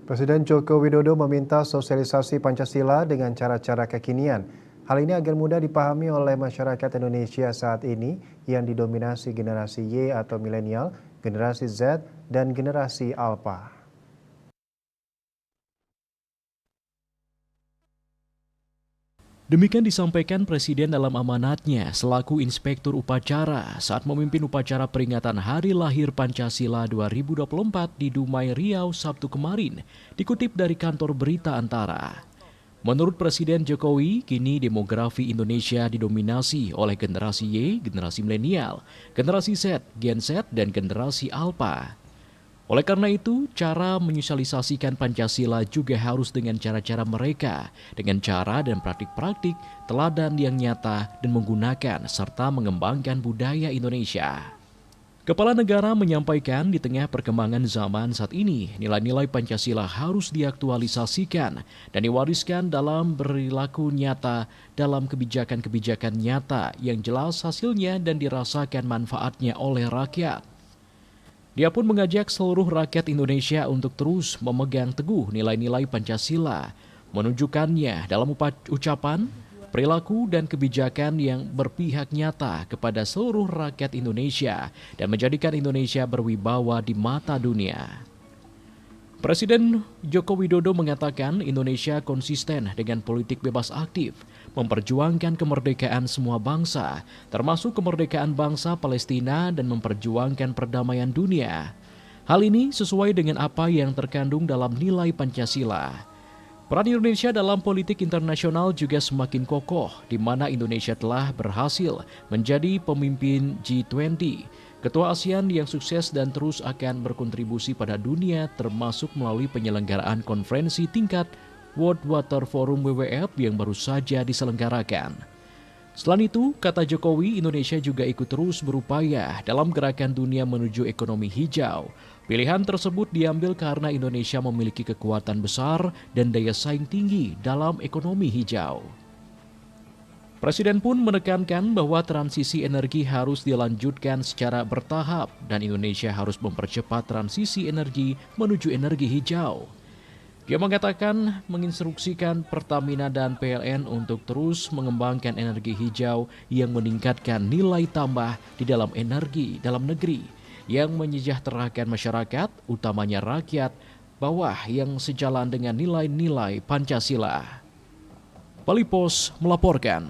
Presiden Joko Widodo meminta sosialisasi Pancasila dengan cara-cara kekinian. Hal ini agar mudah dipahami oleh masyarakat Indonesia saat ini yang didominasi generasi Y atau milenial, generasi Z, dan generasi Alpha. Demikian disampaikan Presiden dalam amanatnya selaku Inspektur Upacara saat memimpin upacara peringatan Hari Lahir Pancasila 2024 di Dumai, Riau, Sabtu kemarin, dikutip dari kantor berita Antara. Menurut Presiden Jokowi, kini demografi Indonesia didominasi oleh generasi Y, generasi milenial, generasi Z, Gen Z, dan generasi Alpha. Oleh karena itu, cara menyosialisasikan Pancasila juga harus dengan cara-cara mereka, dengan cara dan praktik-praktik, teladan yang nyata dan menggunakan serta mengembangkan budaya Indonesia. Kepala negara menyampaikan di tengah perkembangan zaman saat ini, nilai-nilai Pancasila harus diaktualisasikan dan diwariskan dalam perilaku nyata dalam kebijakan-kebijakan nyata yang jelas hasilnya dan dirasakan manfaatnya oleh rakyat. Dia pun mengajak seluruh rakyat Indonesia untuk terus memegang teguh nilai-nilai Pancasila, menunjukkannya dalam ucapan, perilaku, dan kebijakan yang berpihak nyata kepada seluruh rakyat Indonesia dan menjadikan Indonesia berwibawa di mata dunia. Presiden Joko Widodo mengatakan Indonesia konsisten dengan politik bebas aktif, memperjuangkan kemerdekaan semua bangsa, termasuk kemerdekaan bangsa Palestina dan memperjuangkan perdamaian dunia. Hal ini sesuai dengan apa yang terkandung dalam nilai Pancasila. Peran Indonesia dalam politik internasional juga semakin kokoh, di mana Indonesia telah berhasil menjadi pemimpin G20, Ketua ASEAN yang sukses dan terus akan berkontribusi pada dunia termasuk melalui penyelenggaraan konferensi tingkat World Water Forum WWF yang baru saja diselenggarakan. Selain itu, kata Jokowi, Indonesia juga ikut terus berupaya dalam gerakan dunia menuju ekonomi hijau. Pilihan tersebut diambil karena Indonesia memiliki kekuatan besar dan daya saing tinggi dalam ekonomi hijau. Presiden pun menekankan bahwa transisi energi harus dilanjutkan secara bertahap dan Indonesia harus mempercepat transisi energi menuju energi hijau. Dia mengatakan menginstruksikan Pertamina dan PLN untuk terus mengembangkan energi hijau yang meningkatkan nilai tambah di dalam energi dalam negeri yang menyejahterakan masyarakat, utamanya rakyat bawah yang sejalan dengan nilai-nilai Pancasila. Bali Post melaporkan.